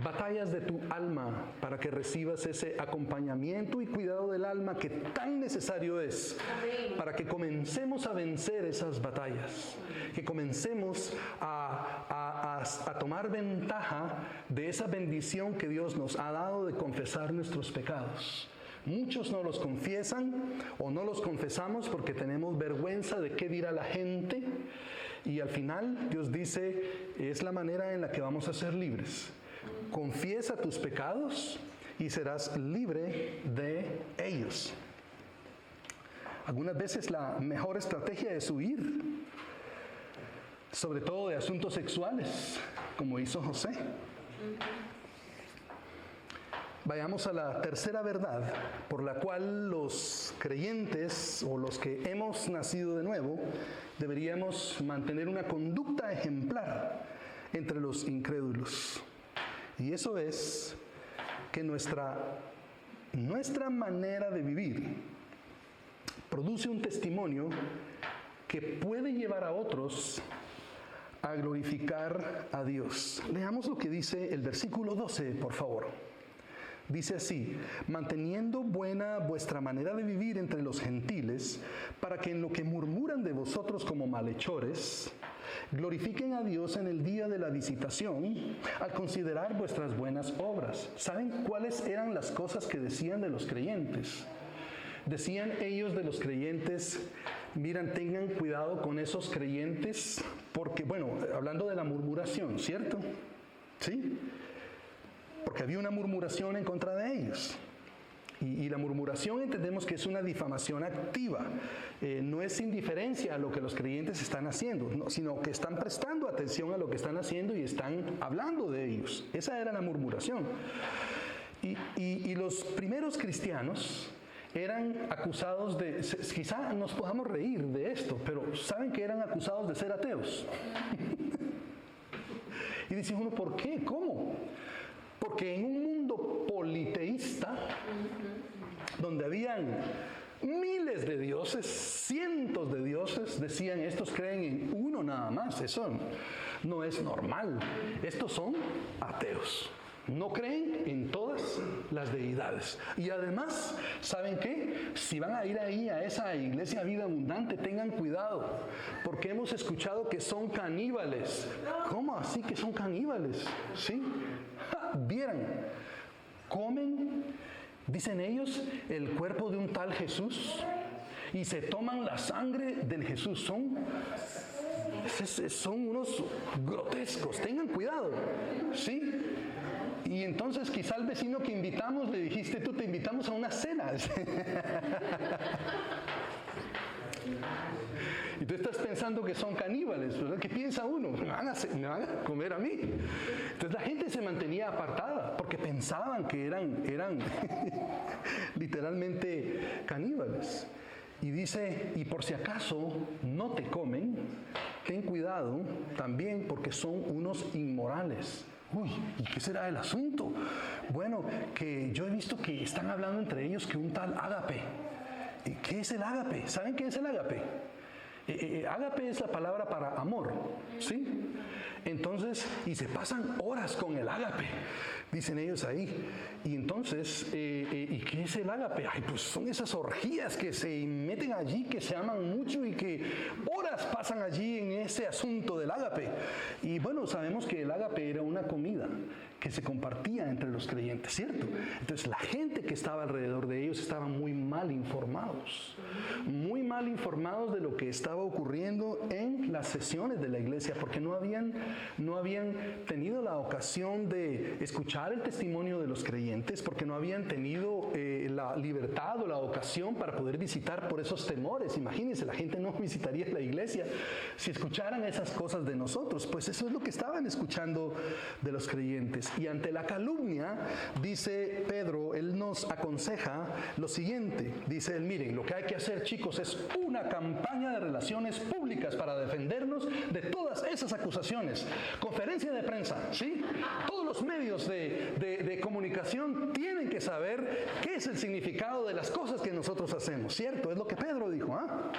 batallas de tu alma para que recibas ese acompañamiento y cuidado del alma que tan necesario es para que comencemos a vencer esas batallas, que comencemos a tomar ventaja de esa bendición que Dios nos ha dado de confesar nuestros pecados. Muchos no los confiesan o no los confesamos porque tenemos vergüenza de qué dirá la gente, y al final Dios dice, es la manera en la que vamos a ser libres. Confiesa tus pecados y serás libre de ellos. Algunas veces la mejor estrategia es huir, sobre todo de asuntos sexuales, como hizo José. Vayamos a la tercera verdad por la cual los creyentes o los que hemos nacido de nuevo deberíamos mantener una conducta ejemplar entre los incrédulos. Y eso es que nuestra manera de vivir produce un testimonio que puede llevar a otros a glorificar a Dios. Leamos lo que dice el versículo 12, por favor. Dice así: manteniendo buena vuestra manera de vivir entre los gentiles, para que en lo que murmuran de vosotros como malhechores, glorifiquen a Dios en el día de la visitación, al considerar vuestras buenas obras. ¿Saben cuáles eran las cosas que decían de los creyentes? Decían ellos de los creyentes, miren, tengan cuidado con esos creyentes, porque, bueno, hablando de la murmuración, ¿cierto? ¿Sí? Porque había una murmuración en contra de ellos. Y la murmuración entendemos que es una difamación activa. No es indiferencia a lo que los creyentes están haciendo, no, sino que están prestando atención a lo que están haciendo y están hablando de ellos. Esa era la murmuración. Y los primeros cristianos eran acusados de, quizá nos podamos reír de esto, pero ¿saben que eran acusados de ser ateos? Y dice uno, ¿por qué? ¿Cómo? Porque en un mundo politeísta, donde habían miles de dioses, cientos de dioses, decían, estos creen en uno nada más, eso no es normal, estos son ateos. No creen en todas las deidades. Y además, ¿saben qué? Si van a ir ahí a esa iglesia Vida Abundante, tengan cuidado, porque hemos escuchado que son caníbales. ¿Cómo así que son caníbales? ¿Sí? Vieran, comen, dicen ellos, el cuerpo de un tal Jesús y se toman la sangre del Jesús. Son unos grotescos. Tengan cuidado. ¿Sí? Y entonces quizá al vecino que invitamos le dijiste, tú te invitamos a una cena. Y tú estás pensando que son caníbales, ¿verdad? ¿Qué piensa uno? Me van a comer a mí. Entonces la gente se mantenía apartada porque pensaban que eran literalmente caníbales. Y dice, y por si acaso no te comen, ten cuidado también porque son unos inmorales. Uy, ¿y qué será el asunto? Bueno, que yo he visto que están hablando entre ellos que un tal ágape. ¿Qué es el ágape? ¿Saben qué es el ágape? Ágape es la palabra para amor, ¿sí? Entonces, y se pasan horas con el ágape, dicen ellos ahí. Y entonces, ¿y qué es el ágape? Ay, pues son esas orgías que se meten allí, que se aman mucho y que horas pasan allí en ese asunto del ágape. Y bueno, sabemos que el ágape era una comida que se compartía entre los creyentes, ¿cierto? Entonces la gente que estaba alrededor de ellos estaban muy mal informados de lo que estaba ocurriendo en las sesiones de la iglesia, porque no habían tenido la ocasión de escuchar el testimonio de los creyentes, porque no habían tenido la libertad o la ocasión para poder visitar por esos temores. Imagínense, la gente no visitaría la iglesia si escucharan esas cosas de nosotros. Pues eso es lo que estaban escuchando de los creyentes. Y ante la calumnia, dice Pedro, él nos aconseja lo siguiente. Dice él, miren, lo que hay que hacer, chicos, es una campaña de relaciones públicas para defendernos de todas esas acusaciones. Conferencia de prensa, ¿sí? Todos los medios de comunicación tienen que saber qué es el significado de las cosas que nosotros hacemos, ¿cierto? Es lo que Pedro dijo, ¿ah?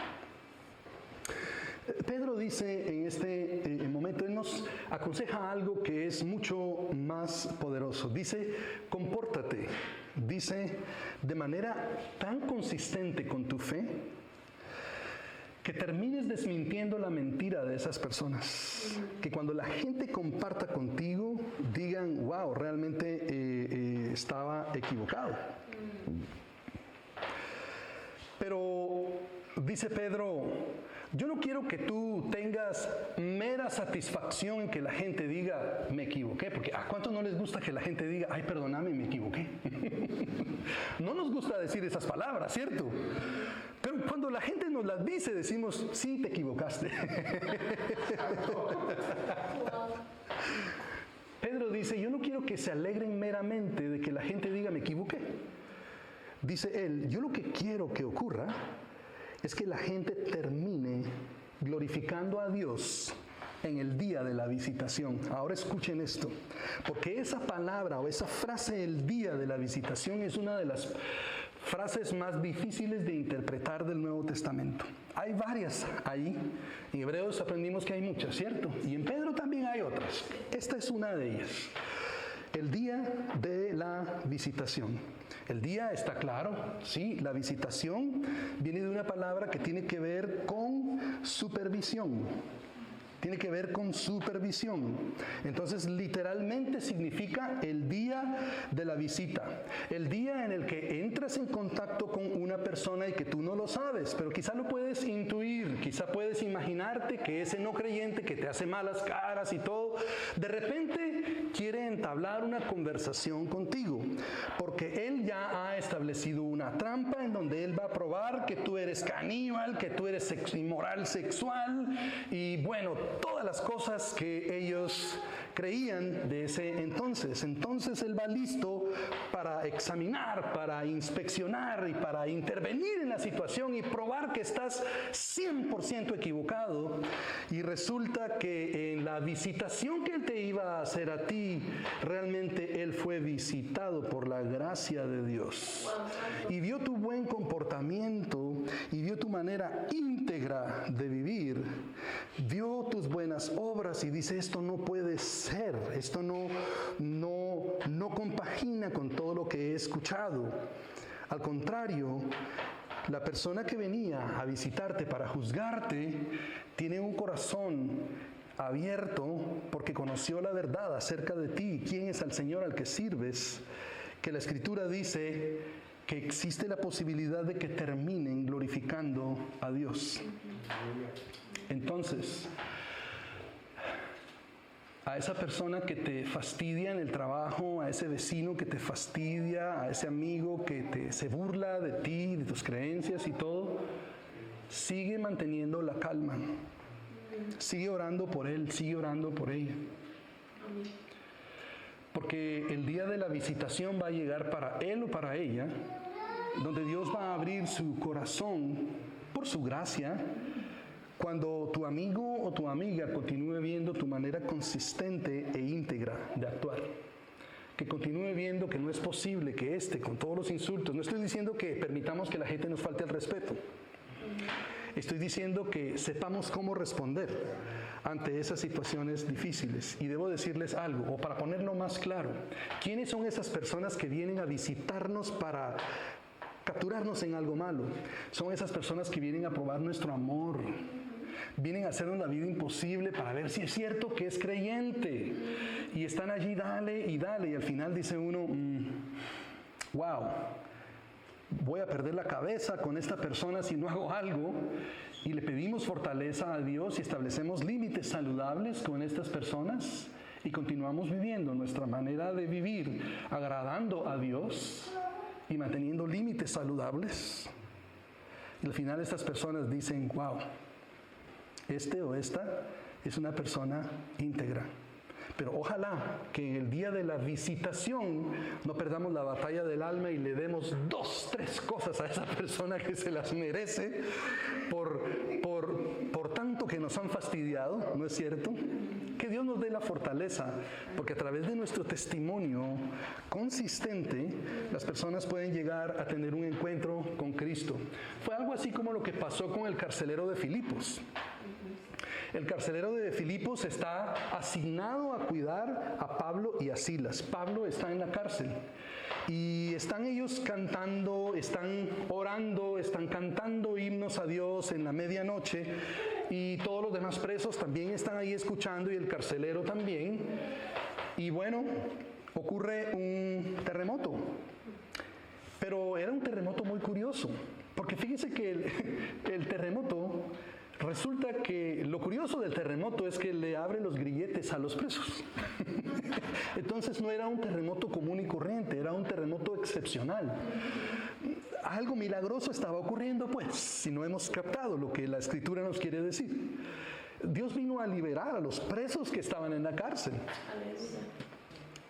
Pedro dice en este momento, él nos aconseja algo que es mucho más poderoso. Dice, compórtate, dice, de manera tan consistente con tu fe, que termines desmintiendo la mentira de esas personas. Que cuando la gente comparta contigo, digan, wow, realmente estaba equivocado. Pero dice Pedro, yo no quiero que tú tengas mera satisfacción en que la gente diga, me equivoqué, porque ¿a cuántos no les gusta que la gente diga, ay, perdóname, me equivoqué? No nos gusta decir esas palabras, ¿cierto? Pero cuando la gente nos las dice, decimos, sí, te equivocaste. Pedro dice, yo no quiero que se alegren meramente de que la gente diga, me equivoqué. Dice él, yo lo que quiero que ocurra es que la gente termine glorificando a Dios en el día de la visitación. Ahora escuchen esto, porque esa palabra o esa frase, el día de la visitación, es una de las frases más difíciles de interpretar del Nuevo Testamento. Hay varias ahí, en Hebreos aprendimos que hay muchas, ¿cierto? Y en Pedro también hay otras. Esta es una de ellas. El día de la visitación. El día está claro, sí, la visitación viene de una palabra que tiene que ver con supervisión. Tiene que ver con supervisión. Entonces, literalmente significa el día de la visita. El día en el que entras en contacto con una persona y que tú no lo sabes, pero quizá lo puedes intuir, quizá puedes imaginarte que ese no creyente que te hace malas caras y todo, de repente quiere entablar una conversación contigo, porque él ya ha establecido una trampa en donde él va a probar que tú eres caníbal, que tú eres inmoral sexual y bueno, todas las cosas que ellos creían de ese entonces. Entonces él va listo para examinar, para inspeccionar y para intervenir en la situación y probar que estás 100% equivocado. Y resulta que en la visitación que él te iba a hacer a ti, realmente él fue visitado por la gracia de Dios. Y vio tu buen comportamiento y vio tu manera íntegra de vivir. Vio tus buenas obras y dice, esto no puede ser, esto no compagina con todo lo que he escuchado. Al contrario, la persona que venía a visitarte para juzgarte tiene un corazón abierto porque conoció la verdad acerca de ti, quién es el Señor al que sirves, que la Escritura dice que existe la posibilidad de que terminen glorificando a Dios. Entonces, a esa persona que te fastidia en el trabajo, a ese vecino que te fastidia, a ese amigo que se burla de ti, de tus creencias y todo, sigue manteniendo la calma. Sigue orando por él, sigue orando por ella. Porque el día de la visitación va a llegar para él o para ella, donde Dios va a abrir su corazón por su gracia, cuando tu amigo o tu amiga continúe viendo tu manera consistente e íntegra de actuar. Que continúe viendo que no es posible que con todos los insultos, no estoy diciendo que permitamos que la gente nos falte al respeto. Estoy diciendo que sepamos cómo responder ante esas situaciones difíciles. Y debo decirles algo, o para ponerlo más claro, ¿quiénes son esas personas que vienen a visitarnos para capturarnos en algo malo? Son esas personas que vienen a probar nuestro amor. Vienen a hacernos la vida imposible para ver si es cierto que es creyente. Y están allí, dale, y al final dice uno, wow, voy a perder la cabeza con esta persona si no hago algo. Y le pedimos fortaleza a Dios y establecemos límites saludables con estas personas y continuamos viviendo nuestra manera de vivir, agradando a Dios y manteniendo límites saludables. Y al final estas personas dicen, wow, este o esta es una persona íntegra. Pero ojalá que en el día de la visitación no perdamos la batalla del alma y le demos 2, 3 cosas a esa persona que se las merece por tanto que nos han fastidiado, ¿no es cierto? Que Dios nos dé la fortaleza, porque a través de nuestro testimonio consistente, las personas pueden llegar a tener un encuentro con Cristo. Fue algo así como lo que pasó con el carcelero de Filipos. El carcelero de Filipos está asignado a cuidar a Pablo y a Silas. Pablo está en la cárcel y están ellos cantando, están orando, están cantando himnos a Dios en la medianoche y todos los demás presos también están ahí escuchando y el carcelero también. Y bueno, ocurre un terremoto, pero era un terremoto muy curioso, porque fíjense que el terremoto... Resulta que lo curioso del terremoto es que le abre los grilletes a los presos. Entonces no era un terremoto común y corriente, era un terremoto excepcional. Algo milagroso estaba ocurriendo, pues, si no hemos captado lo que la Escritura nos quiere decir. Dios vino a liberar a los presos que estaban en la cárcel.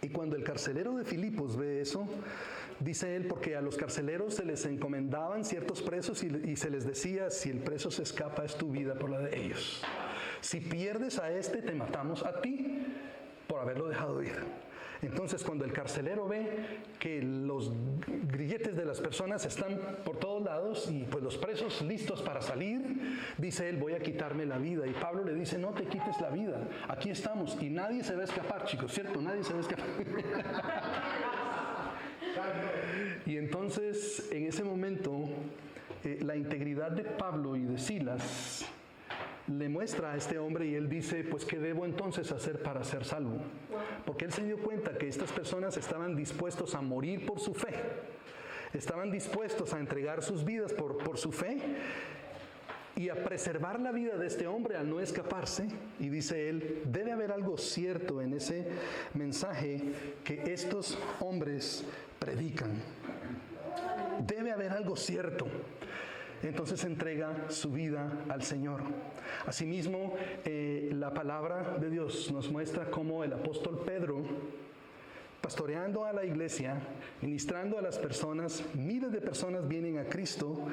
Y cuando el carcelero de Filipos ve eso, dice él, porque a los carceleros se les encomendaban ciertos presos y se les decía, si el preso se escapa es tu vida por la de ellos. Si pierdes a este, te matamos a ti por haberlo dejado ir. Entonces, cuando el carcelero ve que los grilletes de las personas están por todos lados y pues los presos listos para salir, dice él, voy a quitarme la vida. Y Pablo le dice, no te quites la vida, aquí estamos y nadie se va a escapar, chicos, ¿cierto? Nadie se va a escapar. Y entonces, en ese momento, la integridad de Pablo y de Silas le muestra a este hombre y él dice, pues, ¿qué debo entonces hacer para ser salvo? Porque él se dio cuenta que estas personas estaban dispuestos a morir por su fe, estaban dispuestos a entregar sus vidas por su fe y a preservar la vida de este hombre al no escaparse. Y dice él, debe haber algo cierto en ese mensaje que estos hombres predican. Debe haber algo cierto. Entonces entrega su vida al Señor. Asimismo, la palabra de Dios nos muestra cómo el apóstol Pedro, pastoreando a la iglesia, ministrando a las personas, miles de personas vienen a Cristo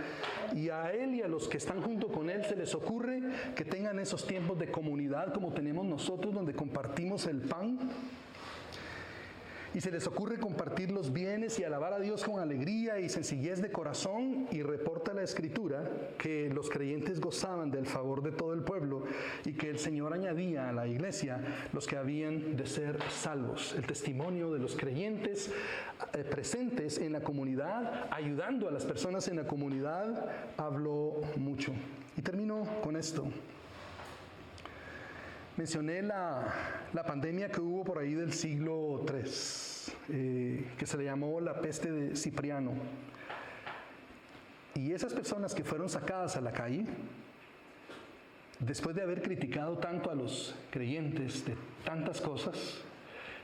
y a él y a los que están junto con él se les ocurre que tengan esos tiempos de comunidad como tenemos nosotros, donde compartimos el pan. Y se les ocurre compartir los bienes y alabar a Dios con alegría y sencillez de corazón, y reporta la Escritura que los creyentes gozaban del favor de todo el pueblo y que el Señor añadía a la iglesia los que habían de ser salvos. El testimonio de los creyentes presentes en la comunidad, ayudando a las personas en la comunidad, habló mucho. Y termino con esto. Mencioné la pandemia que hubo por ahí del siglo III, que se le llamó la peste de Cipriano. Y esas personas que fueron sacadas a la calle, después de haber criticado tanto a los creyentes de tantas cosas,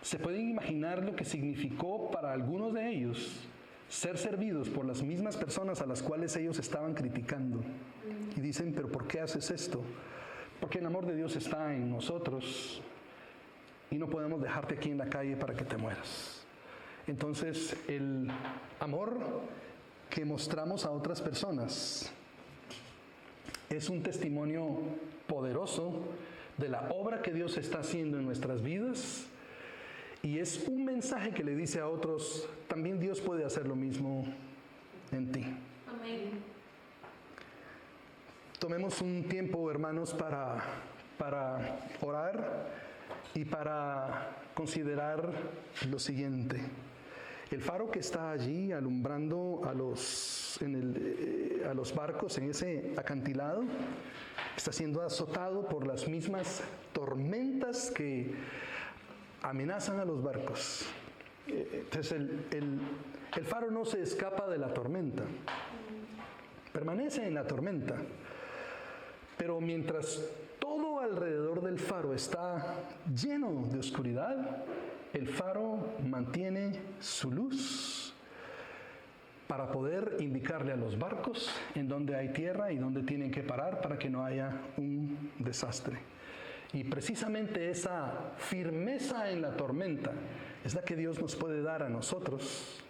se pueden imaginar lo que significó para algunos de ellos ser servidos por las mismas personas a las cuales ellos estaban criticando. y dicen, pero ¿por qué haces esto? Porque el amor de Dios está en nosotros y no podemos dejarte aquí en la calle para que te mueras. Entonces, el amor que mostramos a otras personas es un testimonio poderoso de la obra que Dios está haciendo en nuestras vidas, y es un mensaje que le dice a otros, también Dios puede hacer lo mismo en ti. Amén. Tomemos un tiempo, hermanos, para orar y para considerar lo siguiente. El faro que está allí alumbrando a los barcos en ese acantilado está siendo azotado por las mismas tormentas que amenazan a los barcos. Entonces el faro no se escapa de la tormenta, permanece en la tormenta, pero mientras todo alrededor del faro está lleno de oscuridad, el faro mantiene su luz para poder indicarle a los barcos en dónde hay tierra y dónde tienen que parar para que no haya un desastre. Y precisamente esa firmeza en la tormenta es la que Dios nos puede dar a nosotros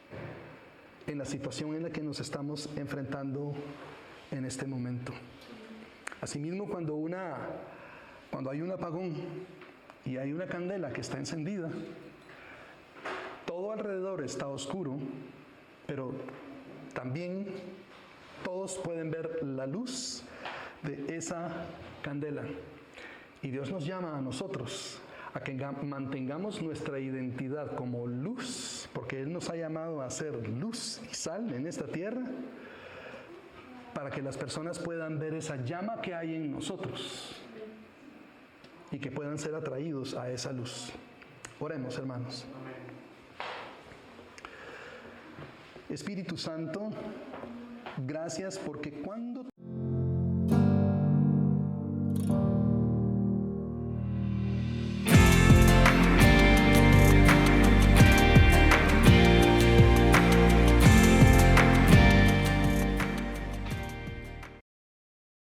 en la situación en la que nos estamos enfrentando en este momento. Asimismo, cuando hay un apagón y hay una candela que está encendida, todo alrededor está oscuro, pero también todos pueden ver la luz de esa candela. Y Dios nos llama a nosotros a que mantengamos nuestra identidad como luz, porque Él nos ha llamado a ser luz y sal en esta tierra, para que las personas puedan ver esa llama que hay en nosotros y que puedan ser atraídos a esa luz. Oremos, hermanos. Espíritu Santo, gracias porque cuando